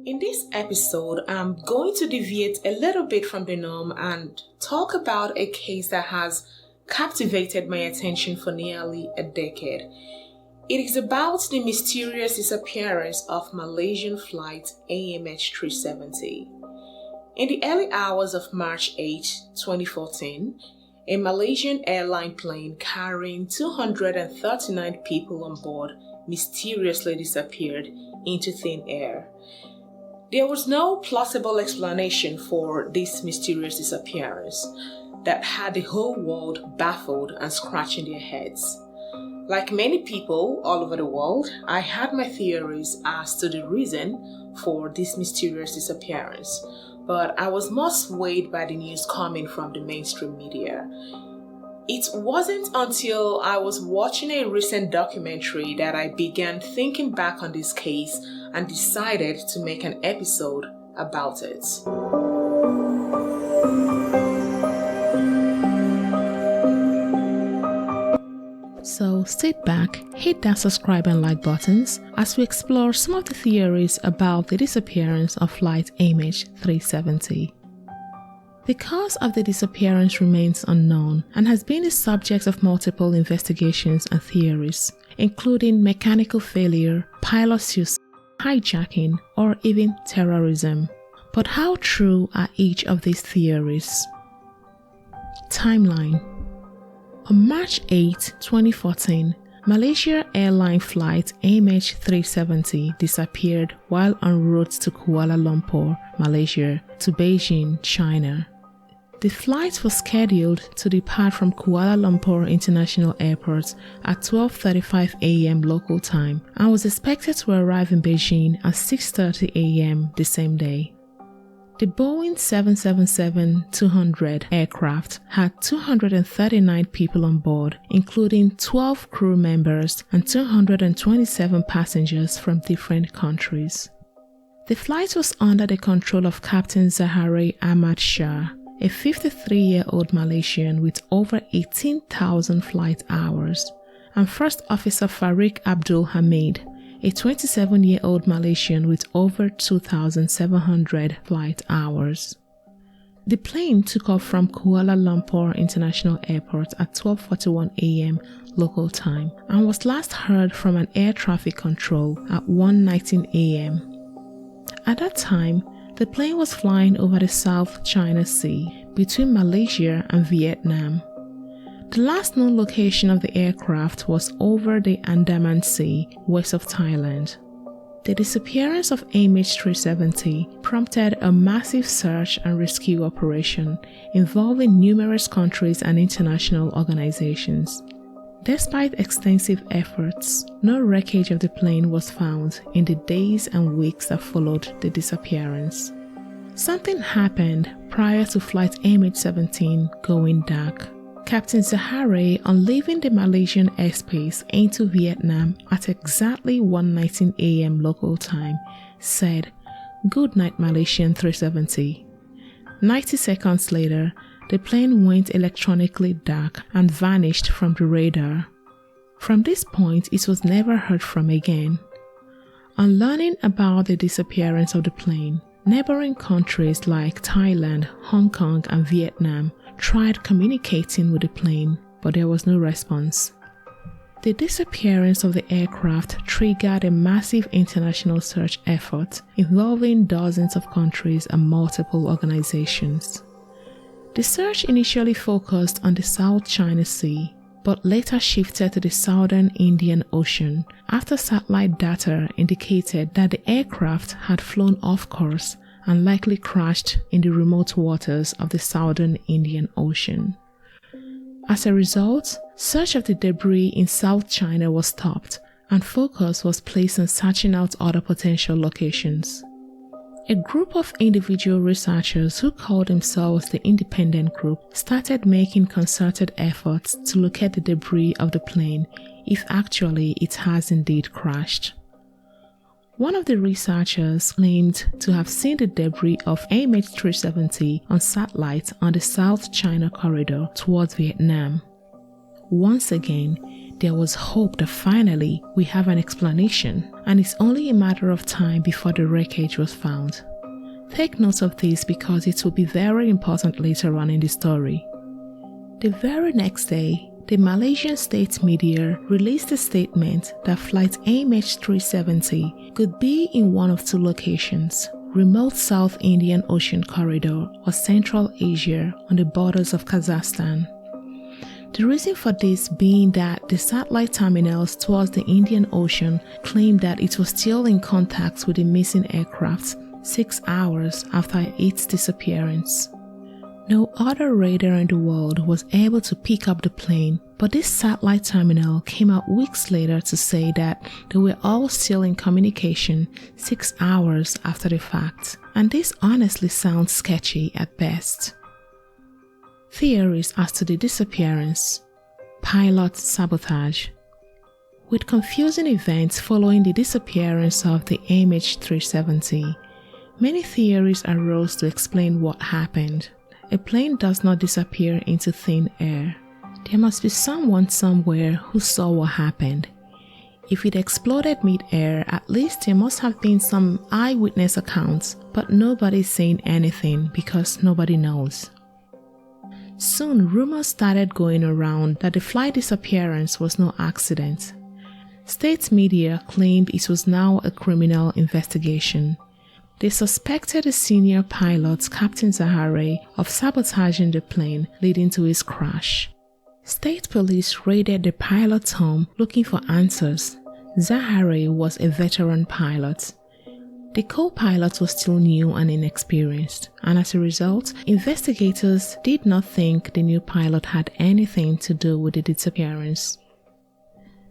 In this episode, I'm going to deviate a little bit from the norm and talk about a case that has captivated my attention for nearly a decade. It is about the mysterious disappearance of Malaysian flight MH370. In the early hours of March 8, 2014, a Malaysian airline plane carrying 239 people on board mysteriously disappeared into thin air. There was no plausible explanation for this mysterious disappearance that had the whole world baffled and scratching their heads. Like many people all over the world, I had my theories as to the reason for this mysterious disappearance, but I was more swayed by the news coming from the mainstream media. It wasn't until I was watching a recent documentary that I began thinking back on this case and decided to make an episode about it. So sit back, hit that subscribe and like buttons as we explore some of the theories about the disappearance of flight MH370. The cause of the disappearance remains unknown and has been the subject of multiple investigations and theories, including mechanical failure, pilot suicide, hijacking, or even terrorism. But how true are each of these theories? Timeline. On March 8, 2014, Malaysia airline flight MH370 disappeared while en route to Kuala Lumpur, Malaysia, to Beijing, China. The flight was scheduled to depart from Kuala Lumpur International Airport at 12:35 a.m. local time and was expected to arrive in Beijing at 6:30 a.m. the same day. The Boeing 777-200 aircraft had 239 people on board, including 12 crew members and 227 passengers from different countries. The flight was under the control of Captain Zahari Ahmad Shah, a 53-year-old Malaysian with over 18,000 flight hours, and First Officer Farik Abdul Hamid, a 27-year-old Malaysian with over 2,700 flight hours. The plane took off from Kuala Lumpur International Airport at 12:41 a.m. local time and was last heard from an air traffic control at 1:19 a.m. At that time, the plane was flying over the South China Sea between Malaysia and Vietnam. The last known location of the aircraft was over the Andaman Sea, west of Thailand. The disappearance of MH370 prompted a massive search and rescue operation involving numerous countries and international organizations. Despite extensive efforts, no wreckage of the plane was found in the days and weeks that followed the disappearance. Something happened prior to flight MH17 going dark. Captain Zahari, on leaving the Malaysian airspace into Vietnam at exactly 1:19 a.m. local time, said, "Good night, Malaysian 370. 90 seconds later, the plane went electronically dark and vanished from the radar. From this point, it was never heard from again. On learning about the disappearance of the plane, neighboring countries like Thailand, Hong Kong, and Vietnam tried communicating with the plane, but there was no response. The disappearance of the aircraft triggered a massive international search effort involving dozens of countries and multiple organizations. The search initially focused on the South China Sea, but later shifted to the Southern Indian Ocean after satellite data indicated that the aircraft had flown off course and likely crashed in the remote waters of the Southern Indian Ocean. As a result, search of the debris in South China was stopped and focus was placed on searching out other potential locations. A group of individual researchers who called themselves the Independent Group started making concerted efforts to locate the debris of the plane if actually it has indeed crashed. One of the researchers claimed to have seen the debris of MH370 on satellite on the South China corridor towards Vietnam. Once again, there was hope that finally we have an explanation, and it's only a matter of time before the wreckage was found. Take note of this because it will be very important later on in the story. The very next day, the Malaysian state media released a statement that flight MH370 could be in one of two locations: remote South Indian Ocean corridor or Central Asia on the borders of Kazakhstan. The reason for this being that the satellite terminals towards the Indian Ocean claimed that it was still in contact with the missing aircraft 6 hours after its disappearance. No other radar in the world was able to pick up the plane, but this satellite terminal came out weeks later to say that they were all still in communication 6 hours after the fact, and this honestly sounds sketchy at best. Theories as to the disappearance. Pilot sabotage. With confusing events following the disappearance of the MH370, many theories arose to explain what happened. A plane does not disappear into thin air. There must be someone somewhere who saw what happened. If it exploded mid-air, at least there must have been some eyewitness accounts, but nobody's saying anything because nobody knows. Soon, rumors started going around that the flight disappearance was no accident. State media claimed it was now a criminal investigation. They suspected a senior pilot, Captain Zahare, of sabotaging the plane, leading to his crash. State police raided the pilot's home looking for answers. Zahare was a veteran pilot. The co-pilot was still new and inexperienced, and as a result, investigators did not think the new pilot had anything to do with the disappearance.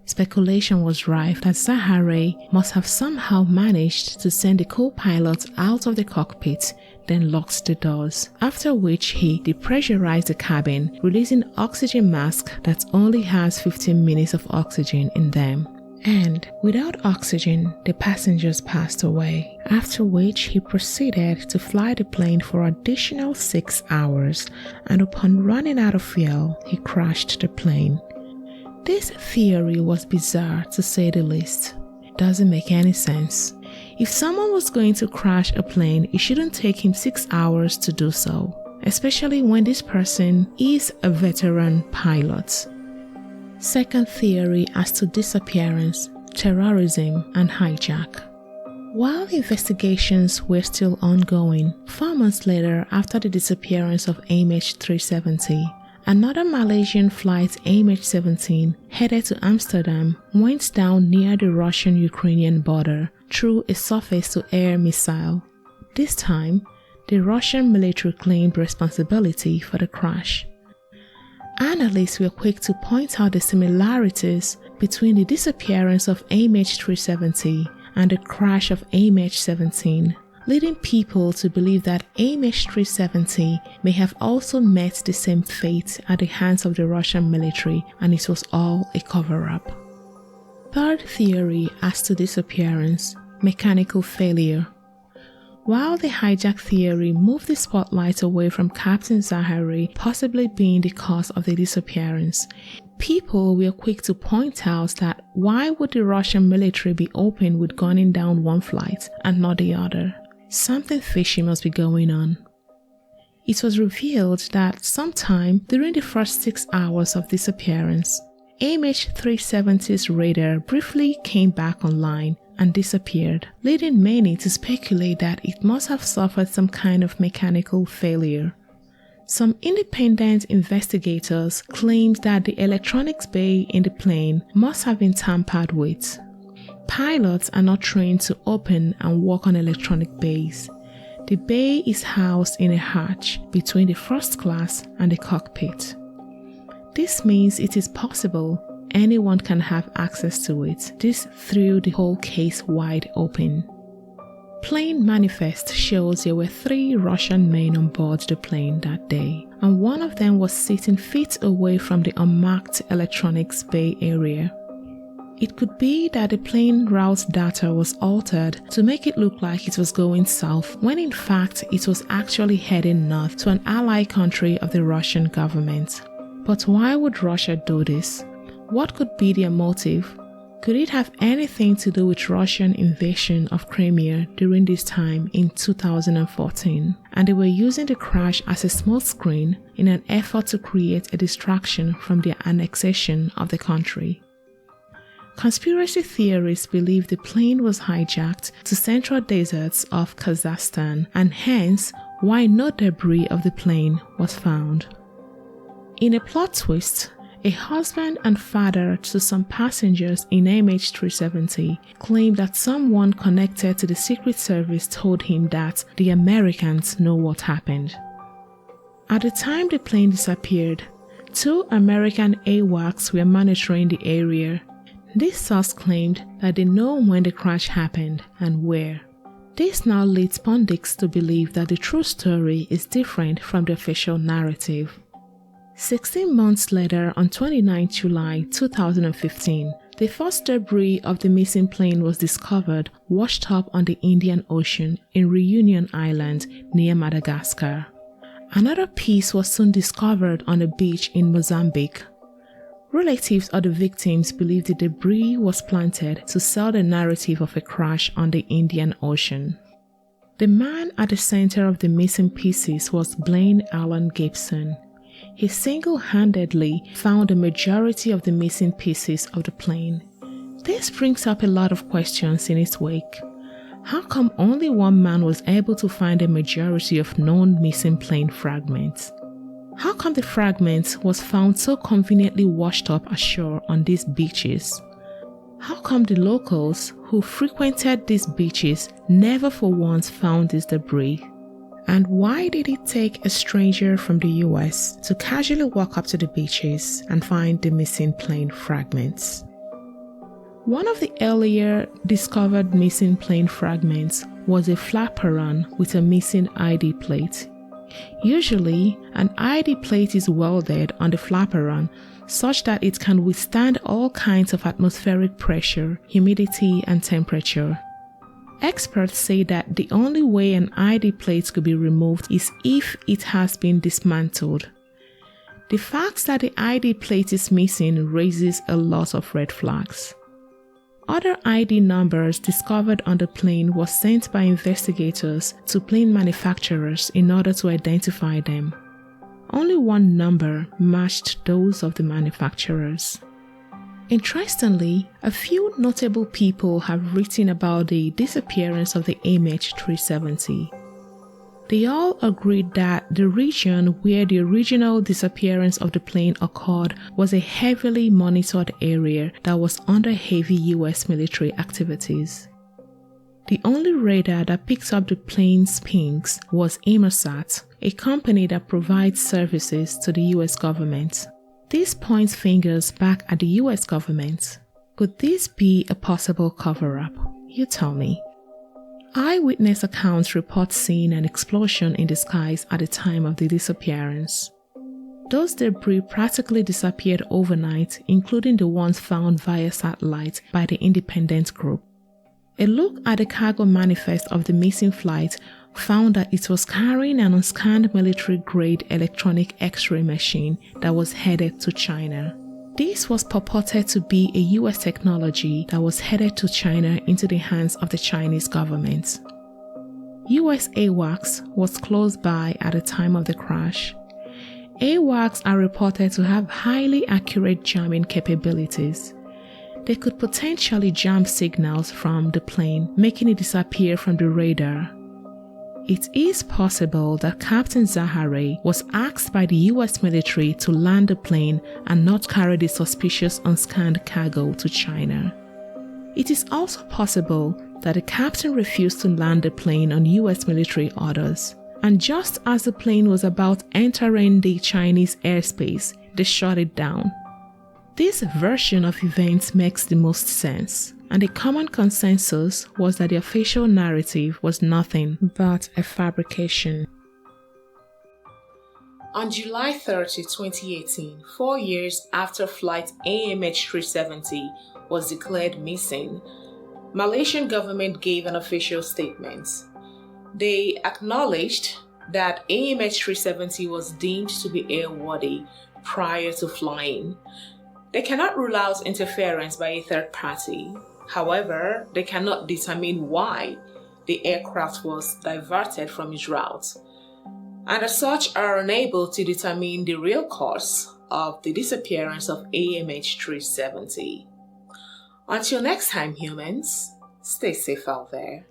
Speculation was rife that Zahare must have somehow managed to send the co-pilot out of the cockpit, then locked the doors, after which he depressurized the cabin, releasing oxygen mask that only has 15 minutes of oxygen in them. And without oxygen, the passengers passed away, after which he proceeded to fly the plane for additional 6 hours, and upon running out of fuel, he crashed the plane. This theory was bizarre to say the least. It doesn't make any sense. If someone was going to crash a plane, it shouldn't take him 6 hours to do so, especially when this person is a veteran pilot. Second theory as to disappearance, terrorism, and hijack. While investigations were still ongoing, 4 months later after the disappearance of MH370, another Malaysian flight MH17 headed to Amsterdam went down near the Russian-Ukrainian border through a surface-to-air missile. This time, the Russian military claimed responsibility for the crash. Analysts were quick to point out the similarities between the disappearance of MH370 and the crash of MH17, leading people to believe that MH370 may have also met the same fate at the hands of the Russian military, and it was all a cover-up. Third theory as to disappearance, mechanical failure. While the hijack theory moved the spotlight away from Captain Zahare possibly being the cause of the disappearance, people were quick to point out that why would the Russian military be open with gunning down one flight and not the other? Something fishy must be going on. It was revealed that sometime during the first 6 hours of disappearance, MH370's radar briefly came back online and disappeared, leading many to speculate that it must have suffered some kind of mechanical failure. Some independent investigators claimed that the electronics bay in the plane must have been tampered with. Pilots are not trained to open and work on electronic bays. The bay is housed in a hatch between the first class and the cockpit. This means it is possible anyone can have access to it. This threw the whole case wide open. Plane manifest shows there were 3 Russian men on board the plane that day, and one of them was sitting feet away from the unmarked electronics bay area. It could be that the plane route data was altered to make it look like it was going south, when in fact it was actually heading north to an ally country of the Russian government. But why would Russia do this? What could be their motive? Could it have anything to do with Russian invasion of Crimea during this time in 2014? And they were using the crash as a smokescreen in an effort to create a distraction from their annexation of the country. Conspiracy theorists believe the plane was hijacked to central deserts of Kazakhstan, and hence why no debris of the plane was found. In a plot twist, a husband and father to some passengers in MH370 claimed that someone connected to the Secret Service told him that the Americans know what happened. At the time the plane disappeared, 2 American AWACS were monitoring the area. This source claimed that they know when the crash happened and where. This now leads pundits to believe that the true story is different from the official narrative. 16 months later, on 29 July 2015, the first debris of the missing plane was discovered washed up on the Indian Ocean in Reunion Island near Madagascar. Another piece was soon discovered on a beach in Mozambique. Relatives of the victims believe the debris was planted to sell the narrative of a crash on the Indian Ocean. The man at the center of the missing pieces was Blaine Allen Gibson. He single-handedly found the majority of the missing pieces of the plane. This brings up a lot of questions in its wake. How come only one man was able to find a majority of known missing plane fragments? How come the fragments was found so conveniently washed up ashore on these beaches? How come the locals who frequented these beaches never for once found this debris? And why did it take a stranger from the US to casually walk up to the beaches and find the missing plane fragments? One of the earlier discovered missing plane fragments was a flaperon with a missing ID plate. Usually, an ID plate is welded on the flaperon such that it can withstand all kinds of atmospheric pressure, humidity, and temperature. Experts say that the only way an ID plate could be removed is if it has been dismantled. The fact that the ID plate is missing raises a lot of red flags. Other ID numbers discovered on the plane were sent by investigators to plane manufacturers in order to identify them. Only one number matched those of the manufacturers. Interestingly, a few notable people have written about the disappearance of the MH370. They all agreed that the region where the original disappearance of the plane occurred was a heavily monitored area that was under heavy US military activities. The only radar that picks up the plane's pings was Inmarsat, a company that provides services to the US government. This points fingers back at the US government. Could this be a possible cover-up? You tell me. Eyewitness accounts report seeing an explosion in the skies at the time of the disappearance. Those debris practically disappeared overnight, including the ones found via satellite by the independent group. A look at the cargo manifest of the missing flight found that it was carrying an unscanned military-grade electronic X-ray machine that was headed to China. This was purported to be a US technology that was headed to China into the hands of the Chinese government. US AWACS was close by at the time of the crash. AWACS are reported to have highly accurate jamming capabilities. They could potentially jam signals from the plane, making it disappear from the radar. It is possible that Captain Zahare was asked by the US military to land the plane and not carry the suspicious unscanned cargo to China. It is also possible that the captain refused to land the plane on US military orders, and just as the plane was about entering the Chinese airspace, they shot it down. This version of events makes the most sense, and the common consensus was that the official narrative was nothing but a fabrication. On July 30, 2018, 4 years after flight MH370 was declared missing, Malaysian government gave an official statement. They acknowledged that MH370 was deemed to be airworthy prior to flying. They cannot rule out interference by a third party. However, they cannot determine why the aircraft was diverted from its route, and as such are unable to determine the real cause of the disappearance of MH370. Until next time, humans, stay safe out there.